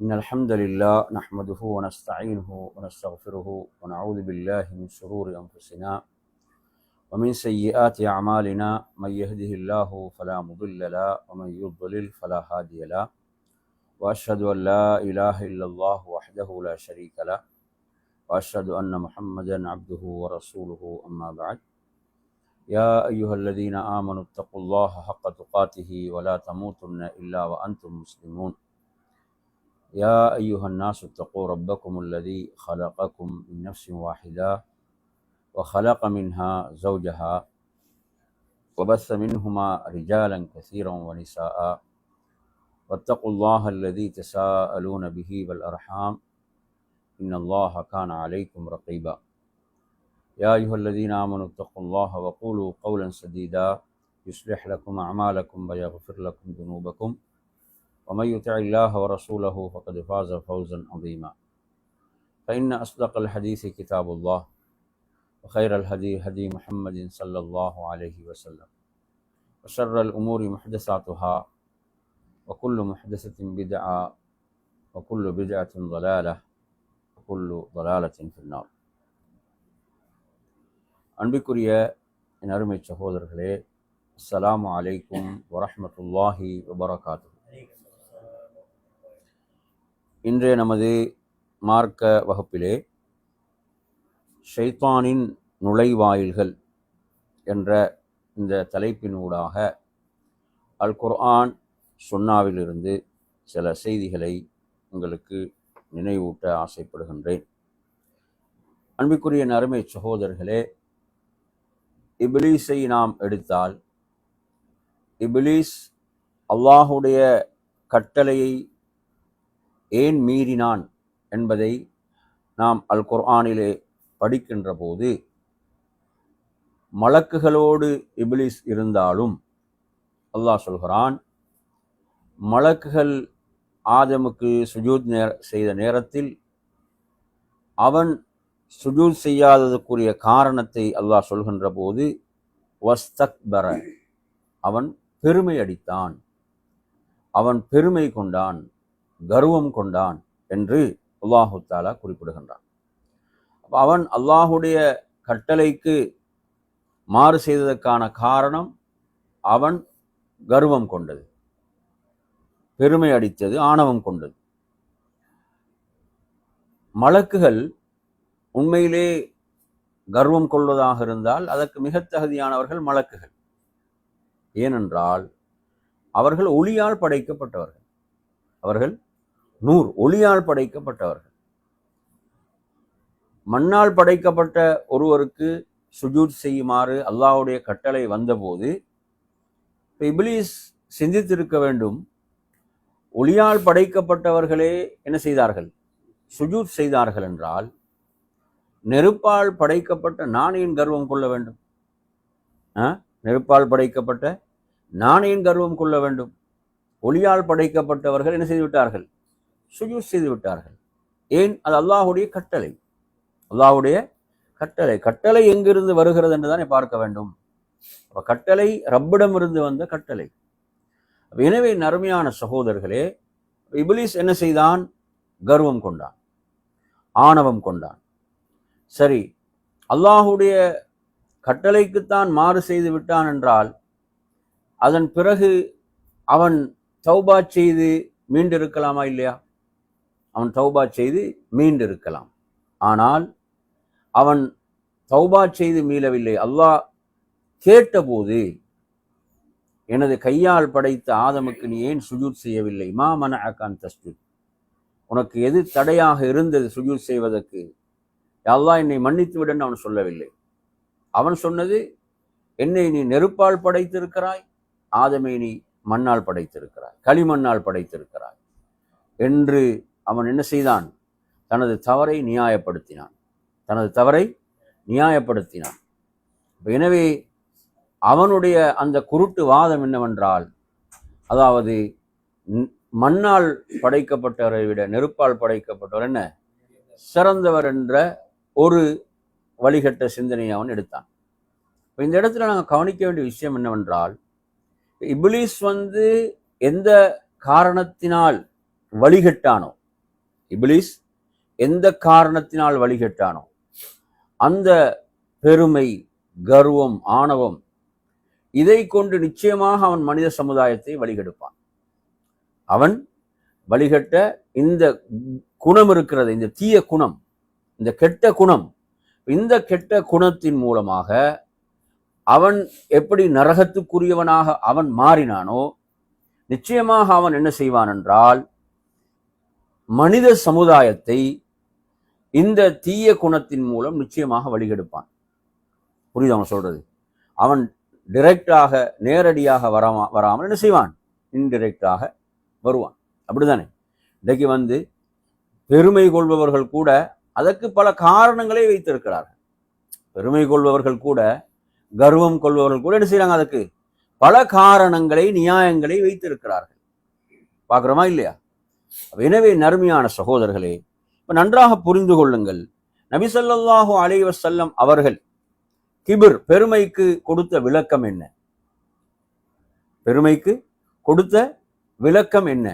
إن الحمد لله نحمده ونستعينه ونستغفره ونعوذ بالله من شرور أنفسنا ومن سيئات أعمالنا. من يهده الله فلا مضل له ومن يضلل فلا هادي له، وأشهد أن لا إله إلا الله وحده لا شريك له، وأشهد أن محمدا عبده ورسوله. أما بعد، يا أيها الذين آمنوا اتقوا الله حق تقاته ولا تموتن إلا وأنتم مسلمون. يا أيها الناس اتقوا ربكم الذي خلقكم من نفس واحدة وخلق منها زوجها وبث منهما رجالا كثيرا ونساء، واتقوا الله الذي تساءلون به والأرحام إن الله كان عليكم رقيبا. يا أيها الذين آمنوا اتقوا الله وقولوا قولا سديدا يصلح لكم أعمالكم ويغفر لكم ذنوبكم، ومن يطع الله ورسوله فقد فاز فوزا عظيما. فإن أصدق الحديث كتاب الله، وخير الهدي هدي محمد صلى الله عليه وسلم، وشر الأمور محدثاتها، وكل محدثة بدعة، وكل بدعة ضلالة، وكل ضلالة في النار. அன்பிற்குரிய என் அருமை சகோதரர்களே, அஸ்ஸலாமு அலைக்கும் வரஹ்மத்துல்லாஹி வபரகாத்துஹு. இன்றைய நமது மார்க்க வகுப்பிலே ஷைத்தானின் நுழைவாயில்கள் என்ற இந்த தலைப்பினூடாக அல் குர்ஆன் சுன்னாவிலிருந்து சில செய்திகளை உங்களுக்கு நினைவூட்ட ஆசைப்படுகின்றேன். அன்பிற்குரிய அருமை சகோதரர்களே, இப்லீஸை நாம் எடுத்தால், இப்லீஸ் அல்லாஹுடைய கட்டளையை ஏன் மீறினான் என்பதை நாம் அல் குர்ஆனிலே படிக்கின்ற போது, மலக்குகளோடு இப்லீஸ் இருந்தாலும் அல்லாஹ் சொல்கிறான், மலக்குகள் ஆதமுக்கு சுஜூத் செய்த நேரத்தில் அவன் சுஜூத் செய்யாததற்குரிய காரணத்தை அல்லாஹ் சொல்கின்ற போது, வஸ்தக்பர, அவன் பெருமை அடித்தான், அவன் பெருமை கொண்டான், கர்வம் கொண்டான் என்று அல்லாஹு தஆலா குறிப்பிடுகின்றான். அவன் அல்லாஹுடைய கட்டளைக்கு மாறு செய்ததற்கான காரணம் அவன் கர்வம் கொண்டது, பெருமை அடித்தது, ஆணவம் கொண்டது. மலக்குகள் உண்மையிலே கர்வம் கொள்வதாக இருந்தால் அதற்கு மிக தகுதியானவர்கள் மலக்குகள். ஏனென்றால் அவர்கள் ஒளியால் படைக்கப்பட்டவர்கள், அவர்கள் நூர், ஒளியால் படைக்கப்பட்டவர்கள். மண்ணால் படைக்கப்பட்ட ஒருவருக்கு சுஜூத் செய்யுமாறு அல்லாஹ்வுடைய கட்டளை வந்தபோது இப்லீஸ் சிந்தித்திருக்க வேண்டும், ஒளியால் படைக்கப்பட்டவர்களே என்ன செய்தார்கள்? சுஜூத் செய்தார்கள் என்றால் நெருப்பால் படைக்கப்பட்ட நான் ஏன் கர்வம் கொள்ள வேண்டும்? நெருப்பால் படைக்கப்பட்ட நான் ஏன் கர்வம் கொள்ள வேண்டும்? ஒளியால் படைக்கப்பட்டவர்கள் என்ன செய்து விட்டார்கள்? சுஜூத் செய்து விட்டார்கள். ஏன்? அது அல்லாஹுடைய கட்டளை, அல்லாஹுடைய கட்டளை. கட்டளை எங்கிருந்து வருகிறது என்றுதானே பார்க்க வேண்டும். கட்டளை ரப்பிடமிருந்து வந்த கட்டளை. எனவே நறுமையான சகோதரர்களே, இப்லீஸ் என்ன செய்தான்? கர்வம் கொண்டான், ஆணவம் கொண்டான். சரி, அல்லாஹுடைய கட்டளைக்குத்தான் மாறு செய்து விட்டான் என்றால் அதன் பிறகு அவன் தௌபா செய்து மீண்டிருக்கலாமா? இல்லையா? அவன் தௌபா செய்து மீண்டிருக்கலாம். ஆனால் அவன் தௌபா செய்து மீளவில்லை. அல்லாஹ் கேட்டபோது, எனது கையால் படைத்த ஆதமுக்கு நீ ஏன் சுஜூத் செய்யவில்லை? மா மனஅக அன் தஸ்ஜுத், உனக்கு எது தடையாக இருந்தது சுஜூத் செய்வதற்கு? அல்லாஹ் என்னை மன்னித்து விடுன்னு அவன் சொல்லவில்லை. அவன் சொன்னது, என்னை நீ நெருப்பால் படைத்திருக்கிறாய், ஆதமை நீ மண்ணால் படைத்திருக்கிறாய், களிமண்ணால் படைத்திருக்கிறாய் என்று அவன் என்ன செய்தான்? தனது தவறை நியாயப்படுத்தினான், தனது தவறை நியாயப்படுத்தினான். எனவே அவனுடைய அந்த குருட்டு வாதம் என்னவென்றால், அதாவது மண்ணால் படைக்கப்பட்டவரை விட நெருப்பால் படைக்கப்பட்டவர் என்ன சிறந்தவர் என்ற ஒரு வழிகட்ட சிந்தனையை அவன் எடுத்தான். இந்த இடத்துல நாங்கள் கவனிக்க வேண்டிய விஷயம் என்னவென்றால், இப்லீஸ் எந்த காரணத்தினால் வழிகட்டானோ, இப்லீஸ் எந்த காரணத்தினால் வழிகட்டானோ அந்த பெருமை, கர்வம், ஆணவம், இதை கொண்டு நிச்சயமாக அவன் மனித சமுதாயத்தை வழிகெடுப்பான். அவன் வழிகட்ட இந்த குணம் இருக்கிறது, இந்த தீய குணம், இந்த கெட்ட குணம், இந்த கெட்ட குணத்தின் மூலமாக அவன் எப்படி நரகத்துக்குரியவனாக அவன் மாறினானோ நிச்சயமாக அவன் என்ன செய்வான் என்றால் மனித சமுதாயத்தை இந்த தீய குணத்தின் மூலம் நிச்சயமாக வழிகெடுப்பான். புரியுது அவன் சொல்றது? அவன் டைரக்டாக நேரடியாக வராமல் என்ன செய்வான்? இன்டைரக்டாக வருவான். அப்படிதானே? இன்றைக்கு பெருமை கொள்பவர்கள் கூட அதற்கு பல காரணங்களை வைத்திருக்கிறார்கள். பெருமை கொள்பவர்கள் கூட, கர்வம் கொள்பவர்கள் கூட என்ன செய்யறாங்க? அதுக்கு பல காரணங்களை, நியாயங்களை வைத்திருக்கிறார்கள். பார்க்கிறோமா இல்லையா? எனவே நறுமையான சகோதரர்களே, இப்ப நன்றாக புரிந்து கொள்ளுங்கள். நபி ஸல்லல்லாஹு அலைஹி வஸல்லம் அவர்கள் கிபிர், பெருமைக்கு கொடுத்த விளக்கம் என்ன? பெருமைக்கு கொடுத்த விளக்கம் என்ன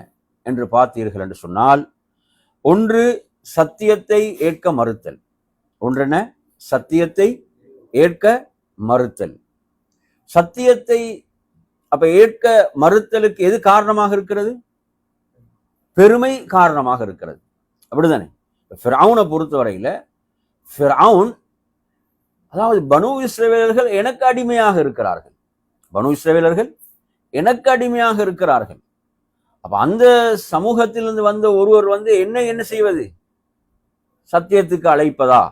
என்று பார்த்தீர்கள் என்று சொன்னால், ஒன்று சத்தியத்தை ஏற்க மறுத்தல். ஒன்றென்ன? சத்தியத்தை ஏற்க மறுத்தல். சத்தியத்தை அப்ப ஏற்க மறுத்தலுக்கு எது காரணமாக இருக்கிறது? பெருமை காரணமாக இருக்கிறது. அப்படிதானே? ஃபிரௌனை பொறுத்தவரையில ஃபிரௌன், அதாவது பனு இஸ்ரவேலர்கள் எனக்கு அடிமையாக இருக்கிறார்கள், பனு இஸ்ரவேலர்கள் எனக்கு அடிமையாக இருக்கிறார்கள். அப்ப அந்த சமூகத்திலிருந்து வந்த ஒருவர் என்ன செய்வது? சத்தியத்துக்கு அழைப்பதா,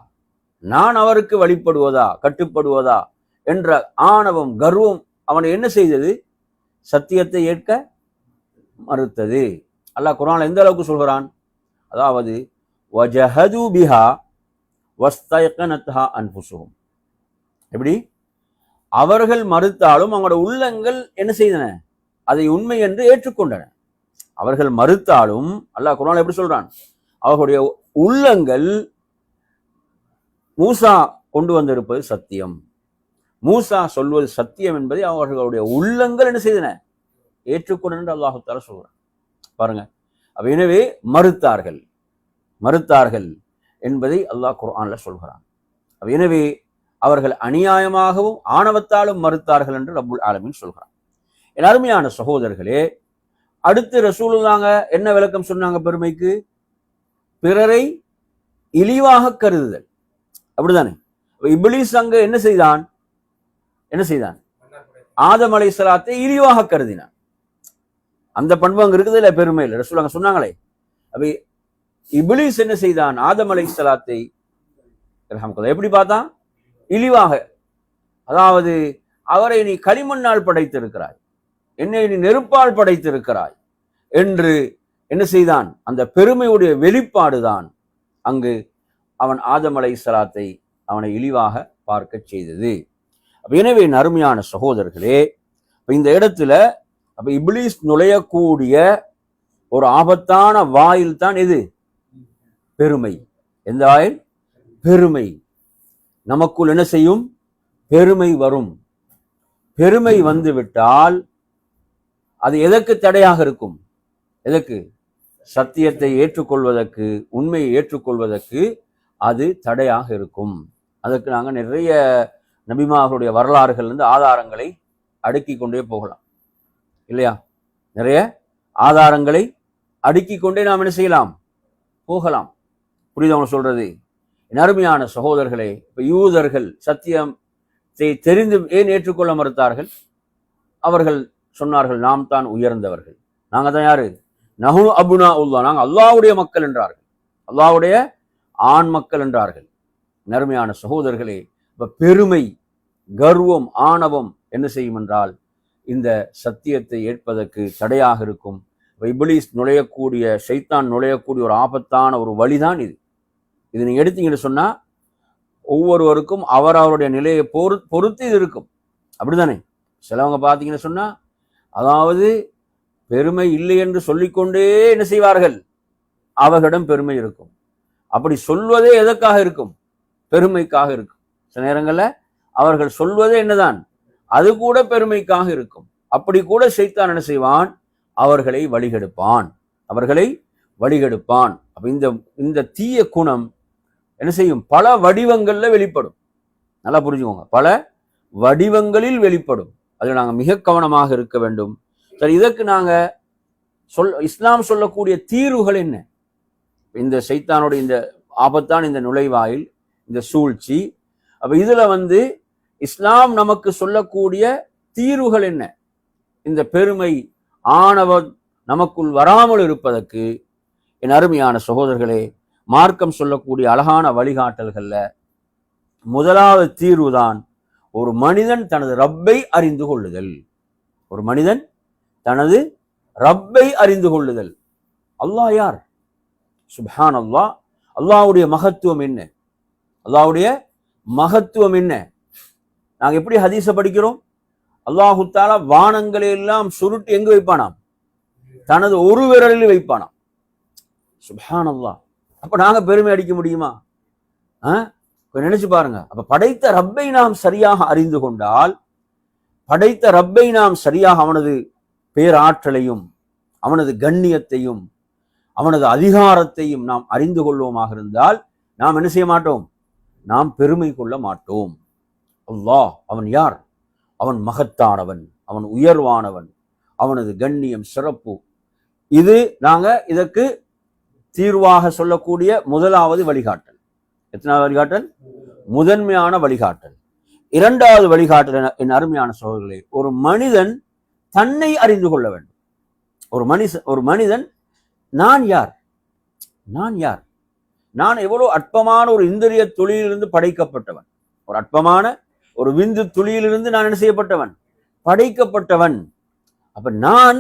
நான் அவருக்கு வழிபடுவதா, கட்டுப்படுவதா என்ற ஆணவம், கர்வம் அவனை என்ன செய்தது? சத்தியத்தை ஏற்க மறுத்தது. அல்லாஹ் குர்ஆன்ல எந்த அளவுக்கு சொல்கிறான்? அதாவது வஜஹது பிஹா வஸ்தைகனத்ஹா அன்ஃபுஸுஹும். எப்படி? அவர்கள் மறுத்தாலும் அவங்களோட உள்ளங்கள் என்ன செய்தன? அதை உண்மை என்று ஏற்றுக்கொண்டன. அவர்கள் மறுத்தாலும் அல்லாஹ் குர்ஆன்ல எப்படி சொல்றான்? அவர்களுடைய உள்ளங்கள் மூசா கொண்டு வந்திருப்பது சத்தியம், மூசா சொல்வது சத்தியம் என்பதை அவர்களுடைய உள்ளங்கள் என்ன செய்தன? ஏற்றுக்கொண்டு என்று அல்லாஹ் தஆலா சொல்றான். பாருங்க. எனவே மறுத்தார்கள் என்பதை அல்லாஹ் குர்ஆன்ல சொல்கிறான். எனவே அவர்கள் அநியாயமாகவும் ஆணவத்தாலும் மறுத்தார்கள் என்று ரப்புல் ஆலமீன் சொல்கிறான். என் அருமையான சகோதரர்களே, அடுத்து ரசூலுல்லாஹ் என்ன விளக்கம் சொன்னாங்க பெருமைக்கு? பிறரை இழிவாக கருதுதல். அப்படிதானே? இப்லீஸ் அங்க என்ன செய்தான்? ஆதம் அலைஹிஸ்ஸலாத்தை இழிவாக கருதினான். அந்த பண்பு அங்க இருக்குது இல்ல, பெருமையில் ரசூலுல்லாஹ் சொன்னாங்களே. அப்ப இப்லீஸ் என்ன செய்தான்? ஆதம் அலைஹிஸ்ஸலாத்தை எப்படி பார்த்தான்? இழிவாக. அதாவது அவரை நீ களிமண்ணால் படைத்திருக்கிறாய், என்னை நீ நெருப்பால் படைத்திருக்கிறாய் என்று என்ன செய்தான்? அந்த பெருமையுடைய வெளிப்பாடுதான் அங்கு அவன் ஆதம் அலைஹிஸ்ஸலாத்தை அவனை இழிவாக பார்க்க செய்தது. எனவே அருமையான சகோதரர்களே, இந்த இடத்துல இப்லீஸ் நுழையக்கூடிய ஒரு ஆபத்தான வாயில் தான் எது? பெருமை. எந்த வாயில்? பெருமை. நமக்குள் என்ன செய்யும்? பெருமை வரும். பெருமை வந்து விட்டால் அது எதற்கு தடையாக இருக்கும்? எதற்கு? சத்தியத்தை ஏற்றுக்கொள்வதற்கு, உண்மையை ஏற்றுக்கொள்வதற்கு அது தடையாக இருக்கும். அதற்கு நாங்கள் நிறைய நபிமார்களுடைய வரலாறுகள் ஆதாரங்களை அடுக்கி கொண்டே போகலாம் இல்லையா? நிறைய ஆதாரங்களை அடுக்கி கொண்டே நாம் என்ன செய்யலாம்? போகலாம். புரியுது அவங்க சொல்றது? அருமையான சகோதரர்களே, இப்ப யூதர்கள் சத்தியத்தை தெரிந்து ஏன் ஏற்றுக்கொள்ள மறுத்தார்கள்? அவர்கள் சொன்னார்கள், நாம் தான் உயர்ந்தவர்கள், நாங்க தான் யாரு? நஹ்னு அப்னாஉல்லாஹ், நாங்கள் அல்லாஹ்வுடைய மக்கள் என்றார்கள், அல்லாஹ்வுடைய ஆண் மக்கள் என்றார்கள். அருமையான சகோதரர்களே, இப்ப பெருமை, கர்வம், ஆணவம் என்ன செய்யும் என்றால் இந்த சத்தியத்தை ஏற்பதற்கு தடையாக இருக்கும். இப்லீஸ் நுழையக்கூடிய, ஷைத்தான் நுழையக்கூடிய ஒரு ஆபத்தான ஒரு வழிதான் இது. இது நீங்க எடுத்தீங்கன்னு சொன்னா ஒவ்வொருவருக்கும் அவருடைய நிலையை பொறுத்து இது இருக்கும். அப்படிதானே? சிலவங்க பார்த்தீங்கன்னு சொன்னா, அதாவது பெருமை இல்லை என்று சொல்லிக்கொண்டே என்ன செய்வார்கள்? அவர்களிடம் பெருமை இருக்கும். அப்படி சொல்வதே எதற்காக இருக்கும்? பெருமைக்காக இருக்கும். சில நேரங்கள்ல அவர்கள் சொல்வதே என்னதான்? அது கூட பெருமைக்காக இருக்கும். அப்படி கூட ஷைத்தான் என்ன செய்வான்? அவர்களை வழிகெடுப்பான். அப்ப இந்த இந்த தீய குணம் என்ன செய்யும்? பல வடிவங்கள்ல வெளிப்படும். நல்லா புரிஞ்சுக்கோங்க, பல வடிவங்களில் வெளிப்படும். அதில் நாங்கள் மிக கவனமாக இருக்க வேண்டும். சரி, இதற்கு நாங்க இஸ்லாம் சொல்லக்கூடிய தீர்வுகள் என்ன? இந்த சைத்தானுடைய இந்த ஆபத்தான இந்த நுழைவாயில், இந்த சூழ்ச்சி, அப்ப இதுல இஸ்லாம் நமக்கு சொல்லக்கூடிய தீர்வுகள் என்ன? இந்த பெருமை ஆணவம் நமக்குள் வராமல் இருப்பதற்கு என் அருமையான சகோதரர்களே, மார்க்கம் சொல்லக்கூடிய அழகான வழிகாட்டல்கள்ல முதலாவது தீர்வுதான் ஒரு மனிதன் தனது ரப்பை அறிந்து கொள்ளுதல். ஒரு மனிதன் தனது ரப்பை அறிந்து கொள்ளுதல். அல்லாஹ் யார்? சுப்ஹான் அல்லாஹ். அல்லாஹ்வுடைய மகத்துவம் என்ன? அல்லாஹ்வுடைய மகத்துவம் என்ன? நாங்க எப்படி ஹதீஸ படிக்கிறோம்? அல்லாஹு தஆலா வானங்களை எல்லாம் சுருட்டி எங்கு வைப்பானாம்? தனது ஒரு விரலில் வைப்பானாம். சுப்ஹான் அல்லாஹ். அப்ப நாங்க பெருமை அடிக்க முடியுமா? நினைச்சு பாருங்க. அப்ப படைத்த ரப்பை நாம் சரியாக அறிந்து கொண்டால், படைத்த ரப்பை நாம் சரியாக அவனது பேராற்றலையும் அவனது கண்ணியத்தையும் அவனது அதிகாரத்தையும் நாம் அறிந்து கொள்வோமாக இருந்தால் நாம் என்ன செய்ய மாட்டோம்? நாம் பெருமை கொள்ள மாட்டோம். அல்லாஹ் அவன் யார்? அவன் மகத்தானவன், அவன் உயர்வானவன், அவனது கண்ணியம் சிறப்பு. இது நாங்க இதற்கு தீர்வாக சொல்லக்கூடிய முதலாவது வழிகாட்டல். எத்தனாவது வழிகாட்டல்? முதன்மையான வழிகாட்டல். இரண்டாவது வழிகாட்டல் என் அருமையான சகோதரர்களே, ஒரு மனிதன் தன்னை அறிந்து கொள்ள வேண்டும். ஒரு மனிதன் நான் யார்? நான் யார்? நான் எவ்வளவு அற்பமான ஒரு இந்திரிய துளியிலிருந்து படைக்கப்பட்டவன். ஒரு அற்பமான ஒரு விந்து துளியிலிருந்து நான் என்ன செய்யப்பட்டவன்? படைக்கப்பட்டவன். அப்ப நான்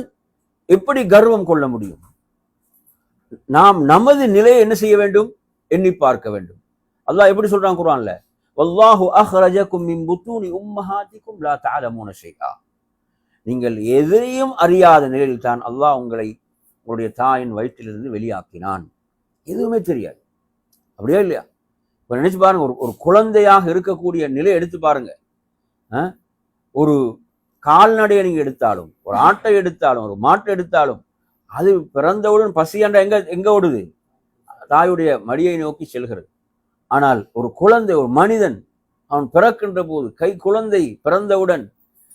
எப்படி கர்வம் கொள்ள முடியும்? நாம் நமது நிலையை என்ன செய்ய வேண்டும்? எண்ணி பார்க்க வேண்டும். அல்லாஹ் எப்படி சொல்றான் குர்ஆன்ல? வல்லாஹு அஹ்ரஜகும் மின் புத்தூனி உம்மஹாதிக்கும் லா தஅலமூன ஷைஆ. நீங்கள் எதையும் அறியாத நிலையில் தான் அல்லாஹ் உங்களை உங்களுடைய தாயின் வயிற்றிலிருந்து வெளியாக்கினான். எதுவுமே தெரியாது. அப்படியே இல்லையா? இப்ப நினைச்சு பாருங்க, ஒரு குழந்தையாக இருக்கக்கூடிய நிலை எடுத்து பாருங்க. ஒரு கால்நடையை நீங்க எடுத்தாலும், ஒரு ஆட்டை எடுத்தாலும், ஒரு மாட்டை எடுத்தாலும், அது பிறந்தவுடன் பசியாண்டா எங்க ஓடுது? தாயுடைய மடியை நோக்கி செல்கிறது. ஆனால் ஒரு குழந்தை, ஒரு மனிதன், அவன் பிறக்கின்ற போது குழந்தை பிறந்தவுடன்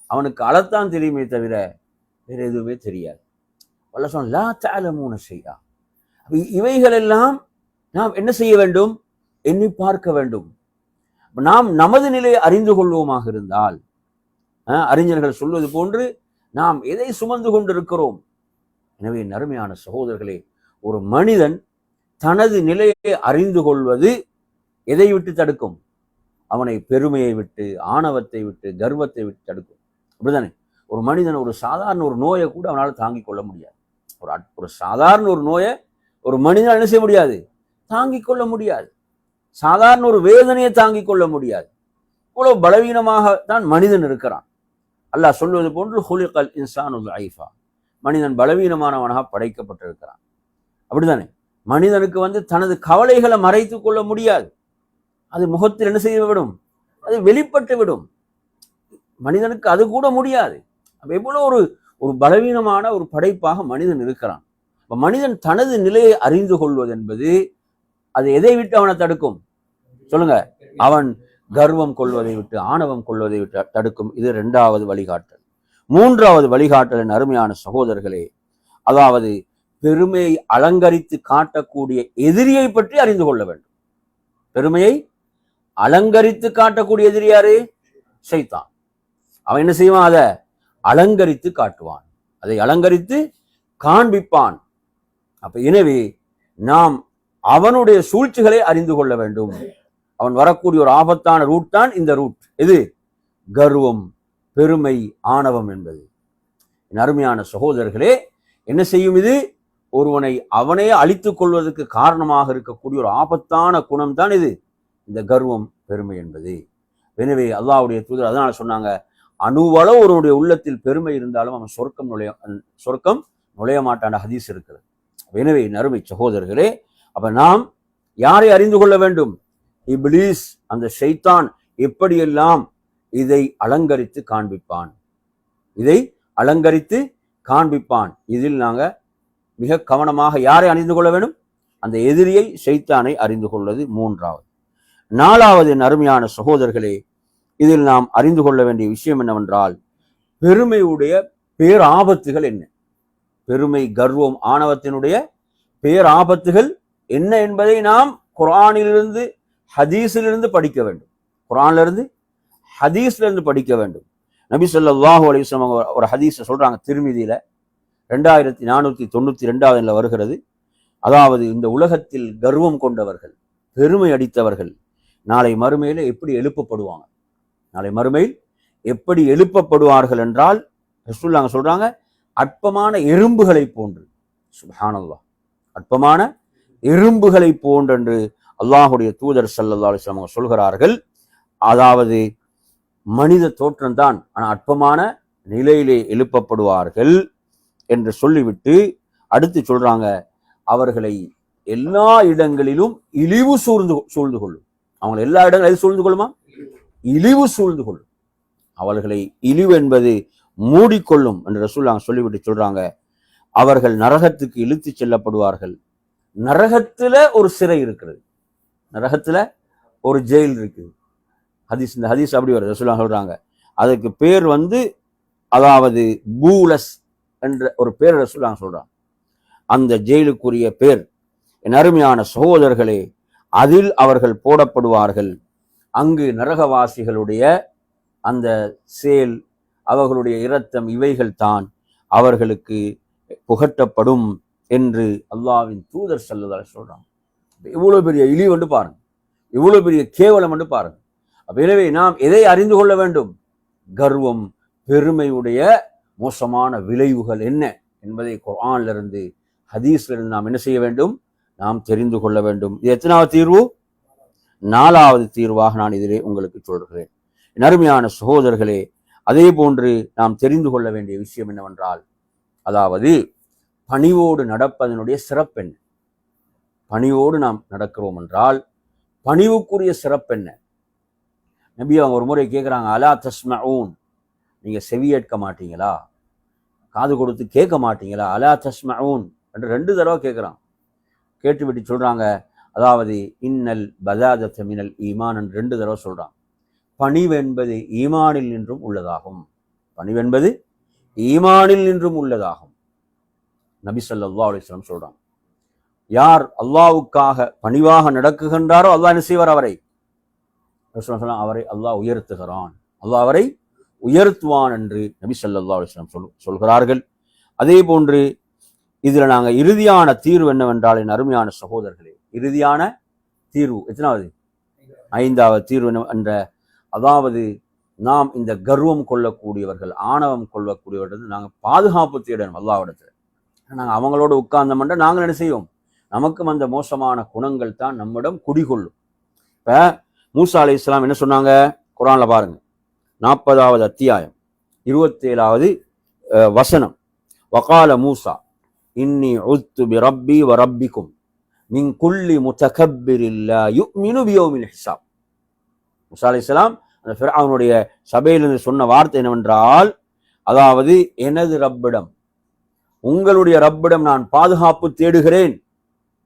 அவனுக்கு அழத்தான் தெரியுமே தவிர வேற எதுவுமே தெரியாது. லா தஅலமூன ஷைஆ. இவைகள் எல்லாம் நாம் என்ன செய்ய வேண்டும்? எண்ணி பார்க்க வேண்டும். நாம் நமது நிலையை அறிந்து கொள்வோமாக இருந்தால், அறிஞர்கள் சொல்வது போன்று நாம் எதை சுமந்து கொண்டிருக்கிறோம். எனவே அருமையான சகோதரர்களே, ஒரு மனிதன் தனது நிலையை அறிந்து கொள்வது எதை விட்டு தடுக்கும்? அவனை பெருமையை விட்டு, ஆணவத்தை விட்டு, கர்வத்தை விட்டு தடுக்கும். அப்படிதானே? ஒரு மனிதன் ஒரு சாதாரண ஒரு நோயை கூட அவனால் தாங்கிக் கொள்ள முடியாது. ஒரு சாதாரண ஒரு நோயை ஒரு மனிதன் என்ன செய்ய முடியாது? தாங்கிக் கொள்ள முடியாது. சாதாரண ஒரு வேதனையை தாங்கிக் கொள்ள முடியாது. இவ்வளவு பலவீனமாக தான் மனிதன் இருக்கிறான். அல்லாஹ் சொல்வது போன்று ஹுலிகல் இன்சானு தைஃபா. மனிதன் பலவீனமானவனாக படைக்கப்பட்டிருக்கிறான். அப்படித்தானே? மனிதனுக்கு தனது கவலைகளை மறைத்து கொள்ள முடியாது. அது முகத்தில் என்ன செய்ய விடும்? அது வெளிப்பட்டு விடும். மனிதனுக்கு அது கூட முடியாது. அப்ப எவ்வளவு ஒரு பலவீனமான ஒரு படைப்பாக மனிதன் இருக்கிறான். அப்ப மனிதன் தனது நிலையை அறிந்து கொள்வது என்பது அது எதை விட்டு அவனை தடுக்கும்? சொல்லுங்க. அவன் கர்வம் கொள்வதை விட்டு, ஆணவம் கொள்வதை விட்டு தடுக்கும். இது இரண்டாவது வழிகாட்டல். மூன்றாவது வழிகாட்டலின் அருமையான சகோதரர்களே, அதாவது பெருமையை அலங்கரித்து காட்டக்கூடிய எதிரியை பற்றி அறிந்து கொள்ள வேண்டும். பெருமையை அலங்கரித்து காட்டக்கூடிய எதிரி யாரு? ஷைத்தான். அவன் என்ன செய்வான்? அதை அலங்கரித்து காட்டுவான், அதை அலங்கரித்து காண்பிப்பான். அப்ப எனவே நாம் அவனுடைய சூழ்ச்சிகளை அறிந்து கொள்ள வேண்டும். அவன் வரக்கூடிய ஒரு ஆபத்தான ரூட் தான் இந்த ரூட். எது? கர்வம், பெருமை, ஆணவம் என்பது. என் அருமையான சகோதரர்களே, என்ன செய்யும்? இது ஒருவனை அவனே அழித்துக் கொள்வதற்கு காரணமாக இருக்கக்கூடிய ஒரு ஆபத்தான குணம் தான் இது, இந்த கர்வம், பெருமை என்பது. எனவே அல்லாஹ்வுடைய தூதர் அதனால சொன்னாங்க, அணுவளவு ஒருவனுடைய உள்ளத்தில் பெருமை இருந்தாலும் அவன் சொர்க்கம் நுழைய மாட்டான ஹதீஸ் இருக்கிறது. எனவே அருமை சகோதரர்களே, அப்ப நாம் யாரை அறிந்து கொள்ள வேண்டும்? இப்லீஸ், அந்த ஷைத்தான் எப்படியெல்லாம் இதை அலங்கரித்து காண்பிப்பான், இதை அலங்கரித்து காண்பிப்பான். இதில் நாங்க மிக கவனமாக யாரை அறிந்து கொள்ள வேண்டும்? அந்த எதிரியை ஷைத்தானை அறிந்து கொள்வது மூன்றாவது. நாலாவது என் அருமையான சகோதரர்களே, இதில் நாம் அறிந்து கொள்ள வேண்டிய விஷயம் என்னவென்றால், பெருமையுடைய பேராபத்துகள் என்ன, பெருமை கர்வம் ஆணவத்தினுடைய பேராபத்துகள் என்ன என்பதை நாம் குர்ஆனிலிருந்து ஹதீஸிலிருந்து படிக்க வேண்டும். குர்ஆனிலிருந்து ஹதீஸ்லிருந்து படிக்க வேண்டும். நபி ஸல்லல்லாஹு அலைஹி வஸல்லம் ஒரு ஹதீஸை சொல்றாங்க, திர்மிதியில 2492 வருகிறது. அதாவது இந்த உலகத்தில் கர்வம் கொண்டவர்கள், பெருமை அடித்தவர்கள் நாளை மறுமையில எப்படி எழுப்பப்படுவாங்க, நாளை மறுமையில் எப்படி எழுப்பப்படுவார்கள் என்றால் ரசூலுல்லாஹ் சொல்றாங்க, அற்பமான எறும்புகளை போன்று. சுப்ஹானல்லாஹ், அற்பமான எறும்புகளை போன்றென்று அல்லாஹுடைய தூதர் ஸல்லல்லாஹு அலைஹி வஸல்லம் சொல்கிறார்கள். அதாவது மனித தோற்றம்தான், ஆனால் அற்பமான நிலையிலே எழுப்பப்படுவார்கள் என்று சொல்லிவிட்டு அடுத்து சொல்றாங்க, அவர்களை எல்லா இடங்களிலும் இழிவு சூழ்ந்து கொள்ளும். அவங்களை எல்லா இடங்களும் எது சூழ்ந்து கொள்ளுமா? இழிவு சூழ்ந்து கொள்ளும். அவர்களை இழிவு என்பது மூடிக்கொள்ளும் என்று ரசூலுல்லாஹ் சொல்லிவிட்டு சொல்றாங்க, அவர்கள் நரகத்துக்கு இழுத்து செல்லப்படுவார்கள். நரகத்துல ஒரு சிறை இருக்கிறது, நரகத்துல ஒரு ஜெயில் இருக்குது. இந்த ஹதீஸ் அப்படி வருது. ரசூலுல்லாஹ் சொல்றாங்க, அதுக்கு பேர் அதாவது பூலஸ் என்ற ஒரு பேர் ரசூலுல்லாஹ் சொல்றாங்க. அந்த ஜெயிலுக்குரிய பேர். என் அருமையான சகோதரர்களே, அதில் அவர்கள் போடப்படுவார்கள். அங்கு நரகவாசிகளுடைய அந்த சேல், அவர்களுடைய இரத்தம், இவைகள் தான் அவர்களுக்கு புகட்டப்படும் என்று அல்லாஹ்வின் தூதர் ஸல்லல்லாஹு அலைஹி வஸல்லம் சொல்றாங்க. இவ்வளவு பெரிய இழிவு என்று பாருங்க, இவ்வளவு பெரிய கேவலம் என்று பாருங்க. எனவே நாம் எதை அறிந்து கொள்ள வேண்டும்? கர்வம், பெருமையுடைய மோசமான விளைவுகள் என்ன என்பதை குர்ஆன்ல இருந்து ஹதீஸ்ல இருந்து நாம் என்ன செய்ய வேண்டும்? நாம் தெரிந்து கொள்ள வேண்டும். இது எத்தனாவது தீர்வு? நாலாவது தீர்வாக நான் இதிலே உங்களுக்கு சொல்கிறேன். அருமையான சகோதரர்களே, அதே போன்று நாம் தெரிந்து கொள்ள வேண்டிய விஷயம் என்னவென்றால், அதாவது பணிவோடு நடப்பதனுடைய சிறப்பு என்ன? பணிவோடு நாம் நடக்கிறோம் என்றால் பணிவுக்குரிய சிறப்பு என்ன? நபி அவங்க ஒரு முறை கேட்குறாங்க, அலா தஸ்மஊன், நீங்க செவியேற்க மாட்டீங்களா, காது கொடுத்து கேட்க மாட்டீங்களா? அலா தஸ்மஊன் என்று 2 தடவை கேட்குறான். கேட்டுவிட்டு சொல்றாங்க, அதாவது இன்னல் பதாதத மினல் ஈமான் என்று 2 தடவை சொல்றான். பணிவென்பது ஈமானில் நின்றும் உள்ளதாகும், பணிவென்பது ஈமானில் நின்றும் உள்ளதாகும். நபி ஸல்லல்லாஹு அலைஹி வஸல்லம் சொல்றாங்க, யார் அல்லாஹ்வுக்காக பணிவாக நடக்குகின்றாரோ அல்லாஹ் என்ன செய்வார்? அவரை அல்லாஹ் உயர்த்துகிறான், அல்லாஹ் அவரை உயர்த்துவான் என்று நபி ஸல்லல்லாஹு அலைஹி வஸல்லம் சொல்கிறார்கள். அதே போன்று இதுல நாங்க இறுதியான தீர்வு என்னவென்றால், என் அருமையான சகோதரர்களே, இறுதியான தீர்வு எத்தனாவது? 5வது தீர்வு என்ற, அதாவது நாம் இந்த கர்வம் கொள்ளக்கூடியவர்கள், ஆணவம் கொள்ளக்கூடியவர்கள் நாங்கள் பாதுகாப்பு தேடணும் அல்லாஹ்விடத்தில். நாங்கள் அவங்களோட உட்கார்ந்தோம்னா நாங்கள் என்ன செய்வோம்? நமக்கும் அந்த மோசமான குணங்கள் தான் நம்மிடம் குடிகொள்ளும். இப்ப மூசா அலைஹிஸ்ஸலாம் என்ன சொன்னாங்க? குர்ஆன்ல பாருங்க, 40வது அத்தியாயம் 27வது வசனம். வகால மூசா இன்னி உத்து பி ரப்பி வ ரப்பிக்கும் மின் குல்லி முதகப்பிரின் லா யுமினு பியௌமில் ஹிசாப். மூசா அலைஹிஸ்ஸலாம் அந்த ஃபிர்அவுனுடைய சபையிலிருந்து சொன்ன வார்த்தை என்னவென்றால், அதாவது எனது ரப்பிடம், உங்களுடைய ரப்பிடம் நான் பாதுகாப்பு தேடுகிறேன்.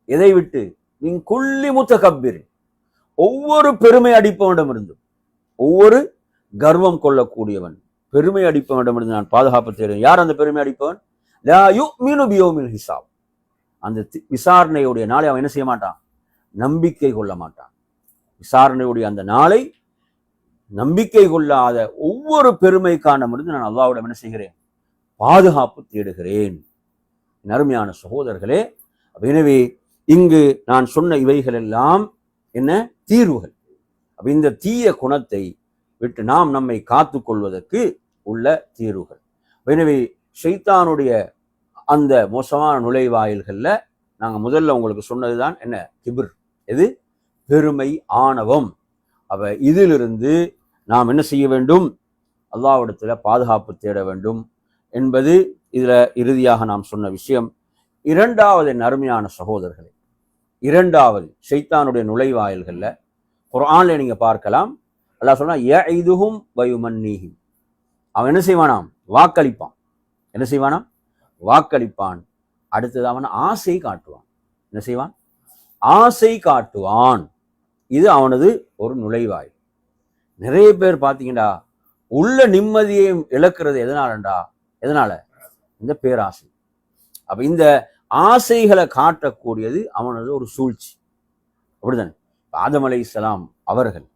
எதை விட்டு? மின் குல்லி முதகப்பிர், ஒவ்வொரு பெருமை அடிப்பவனிடமிருந்தும், ஒவ்வொரு கர்வம் கொள்ளக்கூடியவன், பெருமை அடிப்பவனிடமிருந்து நான் பாதுகாப்பு தேடுகிறேன். யார் அந்த பெருமை அடிப்பவன்? லா யுமினு பியௌமில் ஹிசாப், அந்த விசாரணையுடைய நாளை அவன் என்ன செய்ய மாட்டான்? நம்பிக்கை கொள்ள மாட்டான். விசாரணையுடைய அந்த நாளை நம்பிக்கை கொள்ளாத ஒவ்வொரு பெருமைக்கான இருந்து நான் அல்லாஹ்விடம் என்ன செய்கிறேன்? பாதுகாப்பு தேடுகிறேன். அருமையான சகோதரர்களே, எனவே இங்கு நான் சொன்ன இவைகள் எல்லாம் என்ன? தீர்வுகள். இந்த தீய குணத்தை விட்டு நாம் நம்மை காத்து கொள்வதற்கு உள்ள தீர்வுகள். எனவே ஷைத்தானுடைய அந்த மோசமான நுழைவாயில்கள்ல நாங்க முதல்ல உங்களுக்கு சொன்னதுதான் என்ன? கிபிர், எது? பெருமை, ஆணவம். இதிலிருந்து நாம் என்ன செய்ய வேண்டும்? அல்லாஹ்விடத்துல பாதுகாப்பு தேட வேண்டும் என்பது இதுல இறுதியாக நாம் சொன்ன விஷயம். 2வது என் அருமையான சகோதரர்களே, 2வது ஷைத்தானுடைய நுழைவாயில்கள்ல குர்ஆன்ல நீங்க பார்க்கலாம், அல்லாஹ் சொன்னா யஇதுஹும் வயுமன்னீஹிம், அவன் என்ன செய்வானாம்? வாக்களிப்பான். என்ன செய்வானாம்? வாக்களிப்பான். அடுத்தது அவன் ஆசை காட்டுவான். என்ன செய்வான்? ஆசை காட்டுவான். இது அவனது ஒரு நுழைவாய். நிறைய பேர் பார்த்தீங்கன்னா உள்ள நிம்மதியை இழக்கிறது எதனால? இந்த பேராசை. அப்ப இந்த ஆசைகளை காட்டக்கூடியது அவனது ஒரு சூழ்ச்சி. அப்படிதானே? ஆதம் அலைஹிஸ்ஸலாம் அவர்கள்,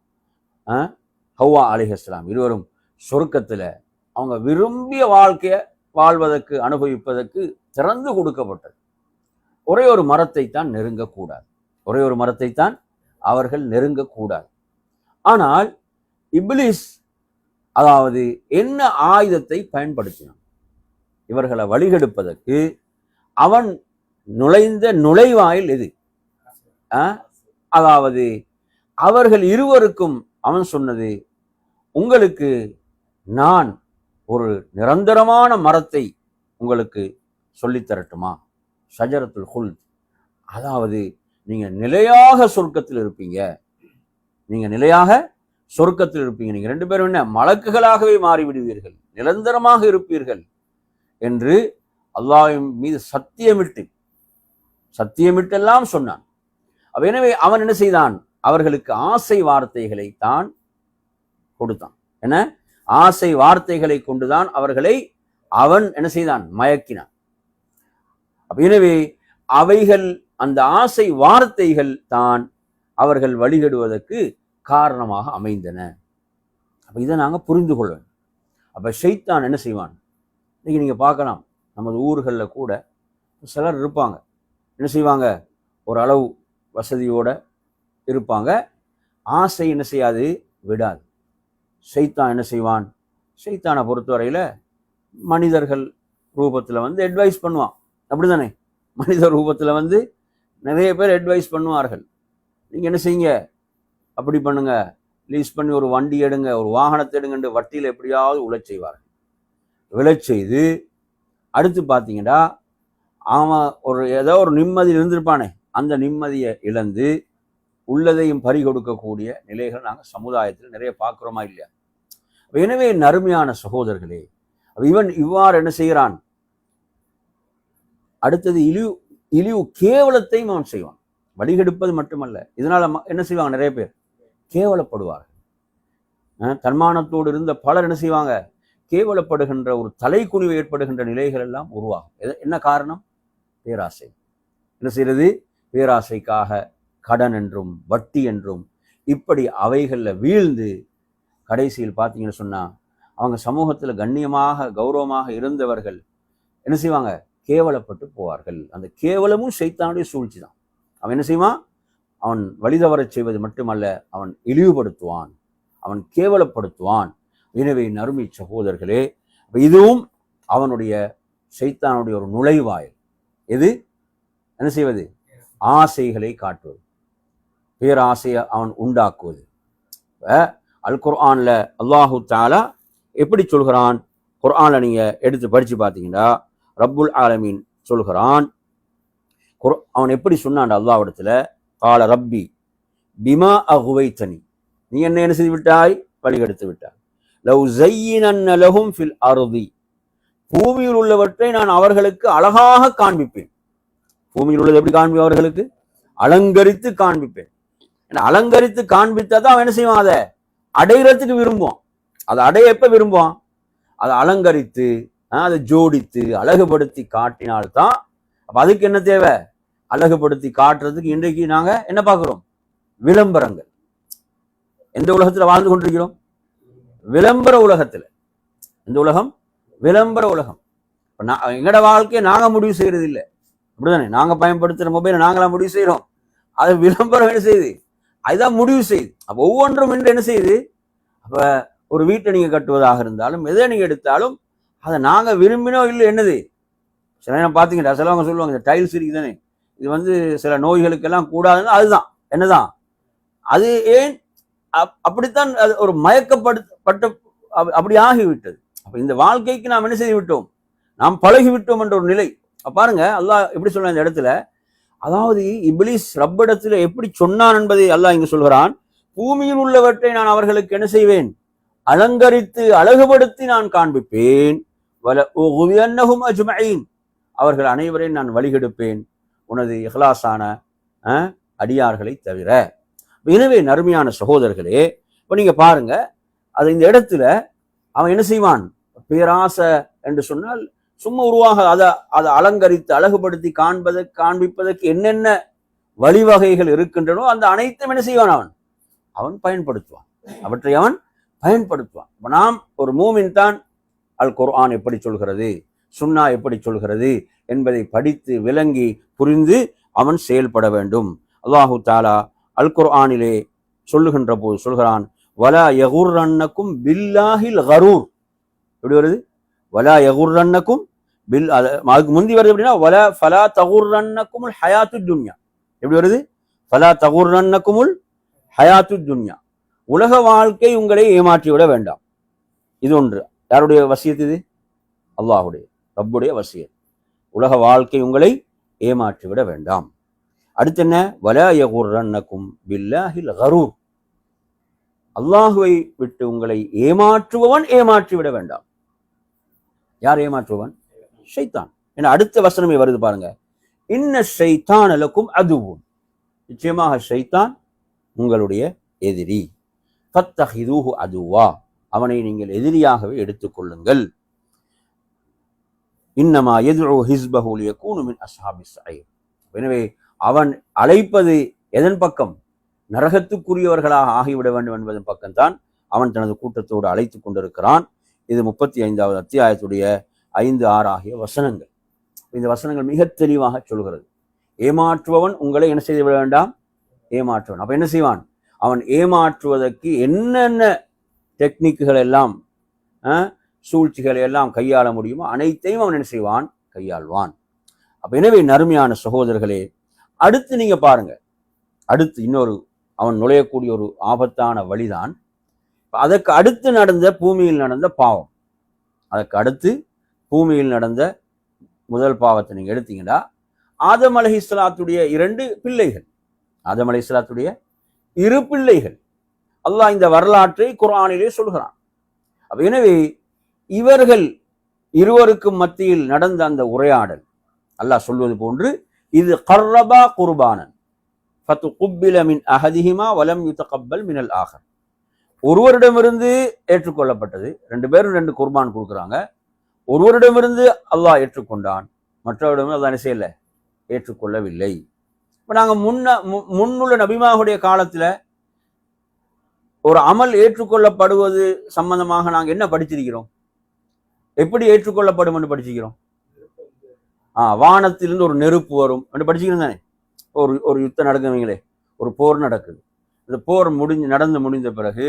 ஹவ்வா அலைஹிஸ்ஸலாம் இருவரும் சொர்க்கத்துல அவங்க விரும்பிய வாழ்க்கையை வாழ்வதற்கு அனுபவிப்பதற்கு திறந்து கொடுக்கப்பட்டது. ஒரே ஒரு மரத்தை தான் நெருங்கக்கூடாது. ஒரே ஒரு மரத்தை தான் அவர்கள் நெருங்கக்கூடாது. ஆனால் இப்லீஸ் அதாவது என்ன ஆயுதத்தை பயன்படுத்தினான்? இவர்களை வழிகெடுப்பதற்கு அவன் நுழைந்த நுழைவாயில் எது? அதாவது அவர்கள் இருவருக்கும் அவன் சொன்னது, உங்களுக்கு நான் ஒரு நிரந்தரமான மரத்தை உங்களுக்கு சொல்லித்தரட்டுமா? ஷஜரத்துல் ஹுல்த். அதாவது நீங்க நிலையாக சொர்க்கத்தில் இருப்பீங்க. நீங்க நிலையாக சொர்க்கத்தில் இருப்பீங்க. நீங்க ரெண்டு பேரும் என்ன மலக்குகளாகவே மாறிவிடுவீர்கள், நிரந்தரமாக இருப்பீர்கள் என்று அல்லாஹ்வின் மீது சத்தியமிட்டெல்லாம் சொன்னான். எனவே அவன் என்ன செய்தான்? அவர்களுக்கு ஆசை வார்த்தைகளை தான் கொடுத்தான். என்ன ஆசை வார்த்தைகளை கொண்டுதான் அவர்களை அவன் என்ன செய்தான்? மயக்கினான். எனவே அவைகள், அந்த ஆசை வார்த்தைகள் தான் அவர்கள் வழிகெடுவதற்கு காரணமாக அமைந்தன. அப்ப இதை நாங்க புரிந்து கொள்ள வேண்டும். அப்ப ஷைத்தான் என்ன செய்வான்? இன்னைக்கு நீங்க பார்க்கலாம், நமது ஊர்களில் கூட சிலர் இருப்பாங்க, என்ன செய்வாங்க? ஒரு அளவு வசதியோட இருப்பாங்க. ஆசை என்ன செய்யாது? விடாது. ஷைத்தான் என்ன செய்வான்? ஷைத்தானை பொறுத்தவரையில மனிதர்கள் ரூபத்துல அட்வைஸ் பண்ணுவான். அப்படிதானே? மனித ரூபத்துல நிறைய பேர் அட்வைஸ் பண்ணுவார்கள். நீங்க என்ன செய்யுங்க, அப்படி பண்ணுங்க, லீஸ் பண்ணி ஒரு வண்டி எடுங்க, ஒரு வாகனத்தை எடுங்கன்னு வட்டியில் எப்படியாவது உழச் செய்வார்கள். விழச் செய்து அடுத்து பார்த்தீங்கன்னா அவன் ஏதோ ஒரு நிம்மதியில் இருந்திருப்பானே, அந்த நிம்மதியை இழந்து உள்ளதையும் பறி கொடுக்கக்கூடிய நிலைகள் நாங்கள் சமுதாயத்தில் நிறைய பார்க்குறோமா இல்லையா? எனவே நறுமையான சகோதரர்களே, இவன் இவ்வாறு என்ன செய்கிறான்? அடுத்தது இழிவு கேவலத்தையும் அவன் செய்வான். வழிகெடுப்பது மட்டுமல்ல, இதனால என்ன செய்வாங்க? நிறைய பேர் கேவலப்படுவார்கள். தன்மானத்தோடு இருந்த பலர் என்ன செய்வாங்க? கேவலப்படுகின்ற ஒரு தலைக்குனிவு ஏற்படுகின்ற நிலைகள் எல்லாம் உருவாகும். என்ன காரணம்? பேராசை. என்ன செய்யறது? பேராசைக்காக கடன் என்றும் வட்டி என்றும் இப்படி அவைகளில் வீழ்ந்து கடைசியில் பார்த்தீங்கன்னு சொன்னா அவங்க சமூகத்தில் கண்ணியமாக கௌரவமாக இருந்தவர்கள் என்ன செய்வாங்க? கேவலப்பட்டு போவார்கள். அந்த கேவலமும் ஷைத்தானுடைய சூழ்ச்சி தான். அவன் என்ன செய்வான்? அவன் வழிதவரச் செய்வது மட்டுமல்ல, அவன் இழிவுபடுத்துவான், அவன் கேவலப்படுத்துவான். எனவே நறுமை சகோதரர்களே, இதுவும் அவனுடைய ஷைத்தானுடைய ஒரு நுழைவாயில். எது? என்ன செய்வது? ஆசைகளை காட்டுவது, பேராசையை அவன் உண்டாக்குவது. அல் குர்ஆன்ல அல்லாஹு தஆலா எப்படி சொல்கிறான்? குர்ஆன்ல நீங்க எடுத்து படிச்சு பார்த்தீங்கன்னா ரப்புல் ஆலமீன் சொல்கிறான். அவன் எப்படி சொன்னான் அல்லாஹ்விடத்துல? கால ரப்பி பிமா அகுவைத்தனி, நீ என்ன செய்து விட்டாய்? வழிகெடுத்து விட்டாய். லவ் ஸய்யினன்ன லஹும் ஃபில் அர்தி, பூமியில் உள்ளவற்றை நான் அவர்களுக்கு அழகாக காண்பிப்பேன். பூமியில் உள்ளது எப்படி காண்பி? அவர்களுக்கு அலங்கரித்து காண்பிப்பேன். அலங்கரித்து காண்பித்தான் அவன் என்ன செய்வான்? அதை அடைகிறதுக்கு விரும்புவான். அதை அடைய எப்ப விரும்புவான்? அதை அலங்கரித்து அதை ஜோடித்து அழகுபடுத்தி காட்டினால்தான். அப்ப அதுக்கு என்ன தேவை? அழகுபடுத்தி காட்டுறதுக்கு இன்றைக்கு நாங்க என்ன பார்க்கிறோம்? விளம்பரங்கள். எந்த உலகத்துல வாழ்ந்து கொண்டிருக்கிறோம்? விளம்பர உலகத்துல. இந்த உலகம் விளம்பர உலகம். எங்கட வாழ்க்கையை நாங்க முடிவு செய்யறது இல்லை. அப்படிதானே? நாங்க பயன்படுத்துற மொபைலை நாங்களா முடிவு செய்யறோம். அது விளம்பரம் என்ன செய்யுது? அதுதான் முடிவு செய்யுது. அப்ப ஒவ்வொன்றும் என்று என்ன செய்யுது? அப்ப ஒரு வீட்டை நீங்க கட்டுவதாக இருந்தாலும் எதை நீங்க எடுத்தாலும் அதை நாங்க விரும்பினோம் இல்லை. என்னது? சில நேரம் பாத்தீங்கன்னா சிலவங்க சொல்லுவாங்க, இந்த டைல்ஸ் இருக்குதானே, இது சில நோய்களுக்கெல்லாம் கூடாதுன்னு. அதுதான் என்னதான் அது? ஏன் அப்படித்தான் அது ஒரு மயக்கப்பட்ட அப்படி ஆகிவிட்டது. அப்ப இந்த வாழ்க்கைக்கு நாம் என்ன செய்து விட்டோம்? நாம் பழகிவிட்டோம் என்ற ஒரு நிலை. பாருங்க அல்லாஹ் எப்படி சொல்ற இந்த இடத்துல, அதாவது இப்லீஸ் ரப்பிடத்துல எப்படி சொன்னான் என்பதை அல்லாஹ் இங்கு சொல்கிறான். பூமியில் உள்ளவற்றை நான் அவர்களுக்கு என்ன செய்வேன்? அலங்கரித்து அழகுபடுத்தி நான் காண்பிப்பேன். அவர்கள் அனைவரையும் நான் வழிகெடுப்பேன். உனது இஹ்லாஸான அடியார்களை தவிர. எனவே நறுமையான சகோதரர்களே, இப்போ நீங்க பாருங்க, அது இந்த இடத்துல அவன் என்ன செய்வான்? பேராசை என்று சொன்னால் சும்மா உருவாக அதை அலங்கரித்து அழகுபடுத்தி காண்பிப்பதற்கு என்னென்ன வழிவகைகள் இருக்கின்றனோ அந்த அனைத்தும் என்ன செய்வான்? அவன் பயன்படுத்துவான், அவற்றை அவன் பயன்படுத்துவான். இப்போ நாம் ஒரு மூமின் தான் அல் குர்ஆன் எப்படி சொல்கிறது, சுன்னா எப்படி சொல்கிறது என்பதை படித்து விளங்கி புரிந்து அவன் செயல்பட வேண்டும். அல்லாஹு தாலா அல் குர்ஆனிலே சொல்லுகின்ற போது சொல்கிறான், வலா யகுர்ரன்னக்கும் பில்லாஹில் கரூர். எப்படி வருது? வலா யகுர்ரன்னக்கும் பில், அதுக்கு முந்தி வருது அப்படின்னா வலா ஃபலா தகுர்ரன்னக்குமுல் ஹயாத்து துன்யா. எப்படி வருது? ஃபலா தகுர்ரன்னக்குமுல் ஹயாத்து துன்யா. உலக வாழ்க்கை உங்களை ஏமாற்றிவிட வேண்டாம். இது ஒன்று. யாருடைய வசியத் இது? அல்லாஹுடைய, ரப்புடைய வசியத். உலக வாழ்க்கை உங்களை ஏமாற்றிவிட வேண்டாம். அடுத்து என்ன? வலா யகுர்ரன்னக்கும் பில்லாஹில் கரூர். அல்லாஹுவை விட்டு உங்களை ஏமாற்றுபவன் ஏமாற்றிவிட வேண்டாம். யார் ஏமாற்றுபவன்? ஷைத்தான். ஏன்னா அடுத்த வசனமே வருது பாருங்க, இன்ன ஷைத்தான் லக்கும் அதுவும். நிச்சயமாக ஷைத்தான் உங்களுடைய எதிரி. ஃபத்தஹிதூஹு அதுவா. அவனை நீங்கள் எதிரியாகவே எடுத்துக்கொள்ளுங்கள். இன்னமா யதுஉ ஹிஸ்பஹு லியகூனு மின் அஸ்ஹாபிஸ் ஸஈர். எனவே அவன் அழைப்பது எதன் பக்கம்? நரகத்துக்குரியவர்களாக ஆகிவிட வேண்டும் என்பதன் பக்கம்தான் அவன் தனது கூட்டத்தோடு அழைத்து கொண்டிருக்கிறான். இது 35வது அத்தியாயத்துடைய 5, 6 ஆகிய வசனங்கள். இந்த வசனங்கள் மிக தெளிவாக சொல்கிறது, ஏமாற்றுபவன் உங்களை என்ன செய்து விட வேண்டாம்? ஏமாற்றுவன். அப்ப என்ன செய்வான்? அவன் ஏமாற்றுவதற்கு என்னென்ன டெக்னிக்குகள் எல்லாம், சூழ்ச்சிகளை எல்லாம் கையாள முடியுமோ அனைத்தையும் அவன் என்ன செய்வான்? கையாள்வான். அப்ப எனவே நறுமையான சகோதரர்களே, அடுத்து நீங்க பாருங்க, அடுத்து இன்னொரு அவன் நுழையக்கூடிய ஒரு ஆபத்தான வழிதான். அதற்கு அடுத்து நடந்த பூமியில் நடந்த பாவம். அதற்கு அடுத்து பூமியில் நடந்த முதல் பாவத்தை நீங்க எடுத்தீங்கன்னா, ஆதம் அலைஹிஸ்ஸலாத்துடைய 2 பிள்ளைகள், ஆதம் அலைஹிஸ்ஸலாத்துடைய 2 பிள்ளைகள். அல்லாஹ் இந்த வரலாற்றை குர்ஆனிலே சொல்கிறான். அப்ப எனவே இவர்கள் இருவருக்கும் மத்தியில் நடந்த அந்த உரையாடல், அல்லாஹ் சொல்வது போன்று, இது கர்ரபா குர்பானன் ஃபதுகுப்பில மின் அஹதிஹிமா வலம் யுதகப்பல் மினல் ஆகர். ஒருவரிடமிருந்து ஏற்றுக்கொள்ளப்பட்டது. 2 பேரும் 2 குர்பான் கொடுக்குறாங்க. ஒருவரிடமிருந்து அல்லாஹ் ஏற்றுக்கொண்டான், மற்றவரிடமிருந்து அல்லாஹ் என்ன செய்யல? ஏற்றுக்கொள்ளவில்லை. இப்போ நாங்கள் முன்னுள்ள நபிமாவுடைய காலத்தில் ஒரு அமல் ஏற்றுக்கொள்ளப்படுவது சம்பந்தமாக நாங்கள் என்ன படிச்சிருக்கிறோம்? எப்படி ஏற்றுக்கொள்ளப்படும் என்று படிச்சிருக்கிறோம்? வானத்திலிருந்து ஒரு நெருப்பு வரும் என்று படிச்சுக்கிறோம் தானே. ஒரு யுத்தம் நடக்குவீங்களே, ஒரு போர் நடக்குது. இந்த போர் நடந்து முடிந்த பிறகு